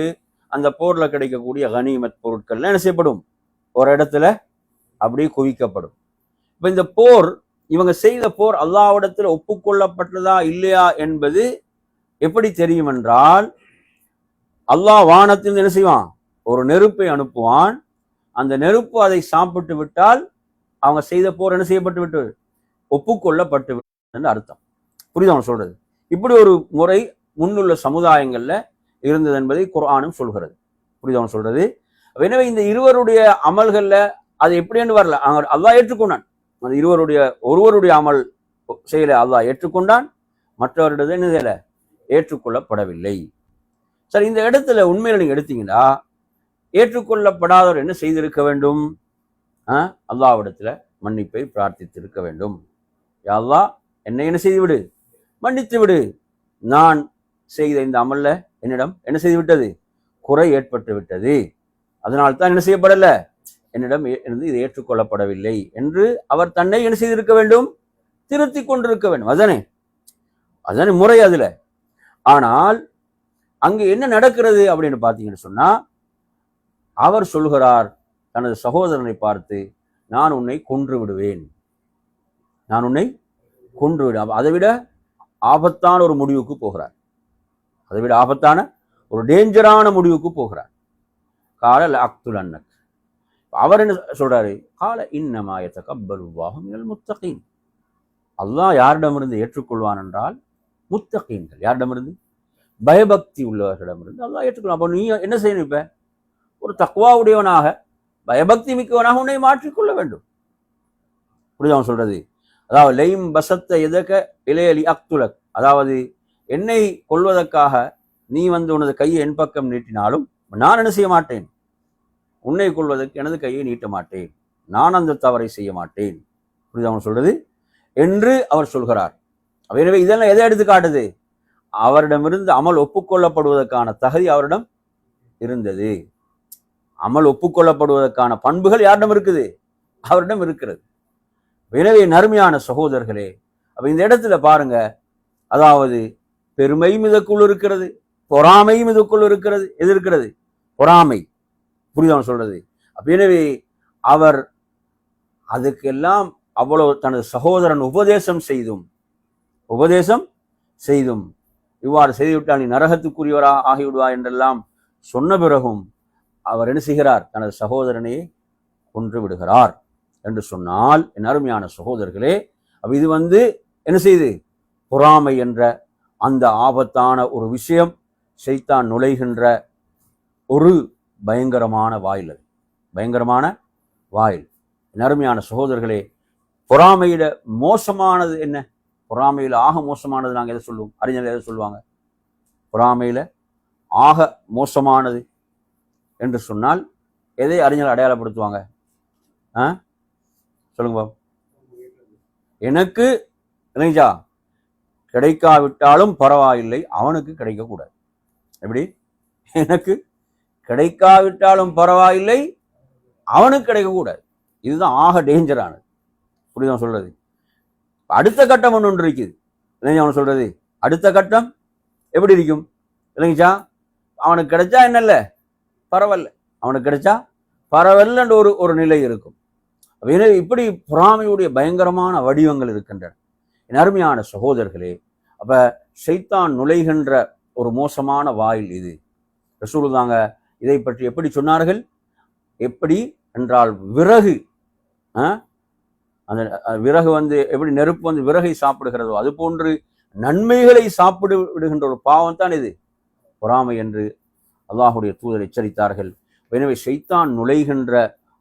அந்த போர்ல கிடைக்கக்கூடிய கனிமத் பொருட்கள் என்ன செய்யப்படும்? ஒரு இடத்துல அப்படியே குவிக்கப்படும். இப்ப இந்த போர், இவங்க செய்த போர் அல்லாஹ்விடத்தில் ஒப்புக்கொள்ளப்பட்டதா இல்லையா என்பது எப்படி தெரியும் என்றால், அல்லாஹ் வானத்தில் என்ன செய்வான்? ஒரு நெருப்பை அனுப்புவான். அந்த நெருப்பு அதை சாப்பிட்டு விட்டால் அவங்க செய்த போர் என்ன செய்யப்பட்டு விட்டு? ஒப்புக்கொள்ளப்பட்டு விட்டு அர்த்தம். புரியுது அவன் சொல்றது? இப்படி ஒரு முறை முன்னுள்ள சமுதாயங்கள்ல இருந்தது என்பதை குர்ஆனும் சொல்கிறது. புரியுது அவன் சொல்றது? எனவே இந்த இருவருடைய அமல்கள்ல அது எப்படின்னு வரல, அல்லாஹ் ஏற்றுக்கொண்டான். அந்த ஒருவருடைய அமல் செயலை அல்லாஹ் ஏற்றுக்கொண்டான், மற்றவருடைய என்ன செய்யல? ஏற்றுக்கொள்ளப்படவில்லை. சரி, இந்த இடத்துல உண்மையில நீங்க எடுத்தீங்கன்னா, ஏற்றுக்கொள்ளப்படாதவர் என்ன செய்திருக்க வேண்டும்? அல்லாஹ்விடத்துல மன்னிப்பை பிரார்த்தித்திருக்க வேண்டும். யா அல்லாஹ், என்னை என்ன செய்து விடு? மன்னித்து விடு. நான் செய்த இந்த அமல்ல என்னிடம் என்ன செய்து விட்டது? குறை ஏற்பட்டு விட்டது. அதனால்தான் என்ன செய்யப்படல? என்னிடம் இருந்து இது ஏற்றுக்கொள்ளப்படவில்லை என்று அவர் தன்னை என்ன செய்திருக்க வேண்டும்? திருத்தி கொண்டிருக்க வேண்டும். அதானே முறை அதுல. ஆனால் அங்கு என்ன நடக்கிறது அப்படின்னு பார்த்தீங்கன்னு சொன்னா, அவர் சொல்கிறார் தனது சகோதரனை பார்த்து, நான் உன்னை கொன்று விடுவேன், நான் உன்னை கொன்று விடு. அதை விட ஆபத்தான ஒரு முடிவுக்கு போகிறார். அதை விட ஆபத்தான ஒரு டேஞ்சரான முடிவுக்கு போகிறார். கால லஅக்துல் அன்னக். அவர் என்ன சொல்றாரு? கால இன்னமா யதகப்பலுல்லாஹு மினல் முத்தகீன். அல்லாஹ் யாரிடமிருந்து ஏற்றுக்கொள்வான் என்றால் முத்தகீன்கள், யாரிடமிருந்து? பயபக்தி உள்ளவர்களிடமிருந்து அல்லாஹ் ஏற்றுக்கொள்வான். அப்போ நீ என்ன செய்யணும்? இப்ப ஒரு தக்வா உடையவனாக, பயபக்தி மிக்கவனாக உன்னை மாற்றிக்கொள்ள வேண்டும். புரியுது அவன் சொல்றது? அதாவது லைம் பசத்த எதக இளையலி அக்துலக், அதாவது என்னை கொள்வதற்காக நீ உனது கையை என் பக்கம் நீட்டினாலும் நான் என்ன செய்ய மாட்டேன், உன்னை கொள்வதற்கு எனது கையை நீட்ட மாட்டேன், நான் அந்த தவறை செய்ய மாட்டேன். புரியுது அவன் சொல்றது என்று அவர் சொல்கிறார். எனவே இதெல்லாம் எதை எடுத்து காட்டுது? அவரிடமிருந்து அமல் ஒப்புக்கொள்ளப்படுவதற்கான தகுதி அவரிடம் இருந்தது. அமல் ஒப்புக்கொள்ளப்படுவதற்கான பண்புகள் யாரிடம் இருக்குது? அவரிடம் இருக்கிறது. எனவே நறுமையான சகோதரர்களே, அப்ப இந்த இடத்துல பாருங்க, அதாவது பெருமையும் இதற்குள் இருக்கிறது, பொறாமையும் இதற்குள் இருக்கிறது. எது இருக்கிறது? பொறாமை. புரியுதான் சொல்றது. அப்ப எனவே அவர் அதுக்கெல்லாம் அவ்வளவு தனது சகோதரன் உபதேசம் செய்தும் இவ்வாறு செய்துவிட்டால் நீ நரகத்துக்குரியவரா ஆகிவிடுவா என்றெல்லாம் சொன்ன பிறகும் அவர் என்ன செய்கிறார்? தனது சகோதரனையே கொன்று விடுகிறார் என்று சொன்னால், என் அருமையான சகோதரர்களே, இது என்ன செய்து? பொறாமை என்ற அந்த ஆபத்தான ஒரு விஷயம், ஷைத்தான் நுழைகின்ற ஒரு பயங்கரமான வாயில். அது பயங்கரமான வாயில். என் அருமையான சகோதரர்களே, பொறாமையில மோசமானது என்ன? பொறாமையில ஆக மோசமானது நாங்கள் எதை சொல்லுவோம்? அறிஞர்கள் எதை சொல்லுவாங்க? பொறாமையில ஆக மோசமானது என்று சொன்னால் எதை அறிஞர்கள் அடையாளப்படுத்துவாங்க? சொல்லுங்க பாபு. எனக்கு நினைஞ்சா கிடைக்காவிட்டாலும் பரவாயில்லை, அவனுக்கு கிடைக்கக்கூடாது. எப்படி? எனக்கு கிடைக்காவிட்டாலும் பரவாயில்லை, அவனுக்கு கிடைக்கக்கூடாது. இதுதான் ஆக டேஞ்சரானது. புரியுதான் சொல்றது. அடுத்த கட்டம் ஒன்று இருக்குது. அவன் சொல்றது அடுத்த கட்டம் எப்படி இருக்கும்? இல்லைங்கச்சா, அவனுக்கு கிடைச்சா என்னல்ல, பரவாயில்ல, அவனுக்கு கிடைச்சா பரவாயில்லன்ற ஒரு நிலை இருக்கும். இப்படி பொறாமையுடைய பயங்கரமான வடிவங்கள் இருக்கின்றன. என் அருமையான சகோதரர்களே, அப்ப ஷைத்தான் நுழைகின்ற ஒரு மோசமான வாயில் இது. ரசூலுல்லாஹ் இதை பற்றி எப்படி சொன்னார்கள்? எப்படி என்றால், விறகு, அந்த விறகு எப்படி நெருப்பு விறகை சாப்பிடுகிறதோ அது போன்று நன்மைகளை சாப்பிடு விடுகின்ற ஒரு பாவம் தான் இது பொறாமை என்று அல்லாஹுடைய தூதர் எச்சரித்தார்கள். எனவே ஷைத்தான் நுழைகின்ற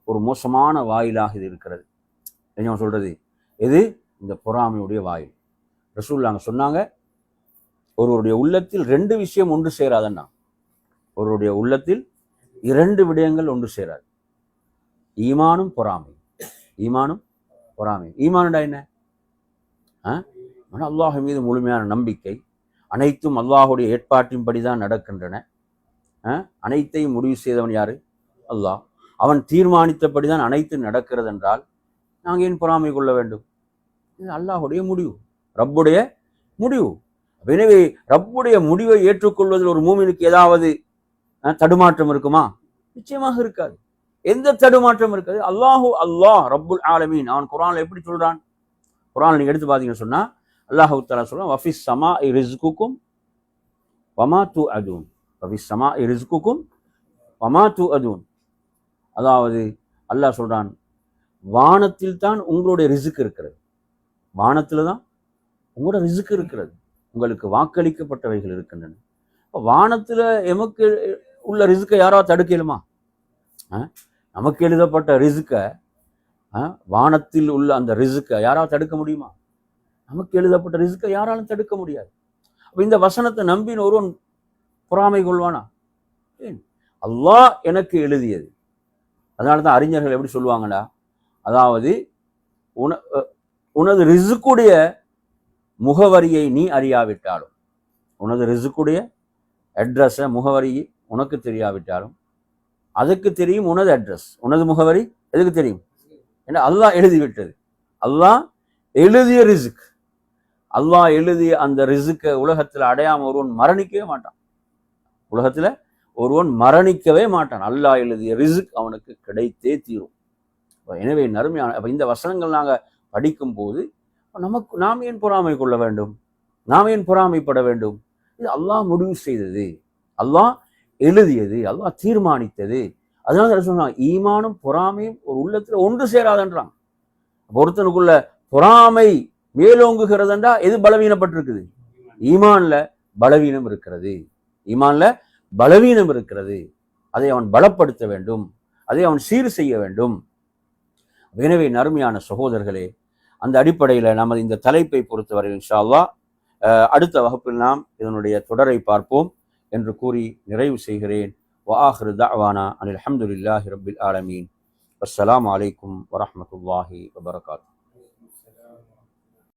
ஒரு மோசமான வாயிலாக இது இருக்கிறது. என்ன சொல்றது? எது? இந்த பொறாமையுடைய வாயில். ரசூலுல்லாஹ் சொன்னாங்க, ஒருவருடைய உள்ளத்தில் 2 விஷயம் ஒன்று சேராதன்னா, ஒருவருடைய உள்ளத்தில் 2 விடயங்கள் ஒன்று சேராது. ஈமானும் பொறாமை. ஈமானும் பொறாமை. ஈமானுடா என்ன? அல்லாஹ் மீது முழுமையான நம்பிக்கை, அனைத்தும் அல்லாஹுடைய ஏற்பாட்டின்படிதான் நடக்கின்றன, அனைத்தையும் முடிவு செய்தவன் யாரு? அல்லாஹ். அவன் தீர்மானித்தபடிதான் அனைத்தும் நடக்கிறது என்றால் நாங்கள் ஏன் பொறாமை கொள்ள வேண்டும்? இது அல்லாஹுடைய முடிவு, ரப்புடைய முடிவு. எனவே ரப்புடைய முடிவை ஏற்றுக்கொள்வதில் ஒரு மூமினுக்கு ஏதாவது தடுமாற்றம் இருக்குமா? நிச்சயமாக இருக்காது. எந்த தடுமாற்றம் இருக்காது. அல்லாஹ் ரப்புல் ஆலமீன் அவன் குர்ஆன்ல எப்படி சொல்றான்? குர்ஆன்ல நீங்க எடுத்து பார்த்தீங்கன்னு சொன்னா அல்லாஹ் தஆலா சொல்றான், வஃபிஸ் ஸமாஇ ரிஸ்குக்கும் வமா துஅதுன். வஃபிஸ் ஸமாஇ ரிஸ்குக்கும் வமா துஅதுன். அதாவது அல்லாஹ் சொல்றான், வானத்தில் தான் உங்களுடைய ரிஸ்க் இருக்கிறது. வானத்துல தான் உங்களோட ரிஸ்க் இருக்கிறது. உங்களுக்கு வாக்களிக்கப்பட்டவைகள் இருக்கின்றன. வானத்துல எமக்கு உள்ள ரிஸ்கை யாராவது தடுக்கலுமா? நமக்கு எழுதப்பட்ட ரிஸ்கை, வானத்தில் உள்ள அந்த ரிஸ்கை யாராவது தடுக்க முடியுமா? நமக்கு எழுதப்பட்ட ரிஸ்கை யாராலும் தடுக்க முடியாது. இந்த வசனத்தை நம்பின ஒருவன் பொறாமை கொள்வானா? ஏன்? அல்லாஹ் எனக்கு எழுதியது. அதனாலதான் அறிஞர்கள் எப்படி சொல்லுவாங்கடா, அதாவது உனது ரிஸ்குடைய முகவரியை நீ அறியாவிட்டாலும், உனது ரிஸ்குடைய அட்ரஸை முகவரி உனக்கு தெரியாவிட்டாலும் அதுக்கு தெரியும் உனது அட்ரஸ், உனது முகவரி எதுக்கு தெரியும்? ஏன்னா அல்லாஹ் எழுதிவிட்டது. அல்லாஹ் எழுதிய ரிஸ்க், அல்லாஹ் எழுதிய அந்த ரிஸ்கை உலகத்தில் அடையாம ஒருவன் மரணிக்கவே மாட்டான். உலகத்துல ஒருவன் மரணிக்கவே மாட்டான். அல்லாஹ் எழுதிய ரிஸ்க் அவனுக்கு கிடைத்தே தீரும். எனவே நறுமையான இந்த வசனங்கள் நாங்கள் படிக்கும் போது நாம் ஏன் பொறாமை கொள்ள வேண்டும்? நாம் ஏன் பொறாமைப்பட வேண்டும்? இது அல்லாஹ் முடிவு செய்தது, அல்லாஹ் எழுதியது, அல்லாஹ் தீர்மானித்தது. அதனால சொன்னாங்க, ஈமானும் பொறாமையும் ஒரு உள்ளத்துல ஒன்று சேராதன்றான். ஒருத்தனுக்குள்ள பொறாமை மேலோங்குகிறதுன்றா எது பலவீனப்பட்டிருக்குது? ஈமான்ல பலவீனம் இருக்கிறது. ஈமான்ல பலவீனம் இருக்கிறது. அதை அவன் பலப்படுத்த வேண்டும், அதை அவன் சீர் செய்ய வேண்டும். எனவே நறுமையான சகோதரர்களே, அந்த அடிப்படையில் நமது இந்த தலைப்பை பொறுத்தவரை இன்ஷா அல்லாஹ் அடுத்த வகுப்பில் நாம் இதனுடைய தொடரை பார்ப்போம் என்று கூறி நிறைவு செய்கிறேன். وآخر دعوانا أن الحمد لله رب العالمين. والسلام عليكم ورحمة الله وبركاته.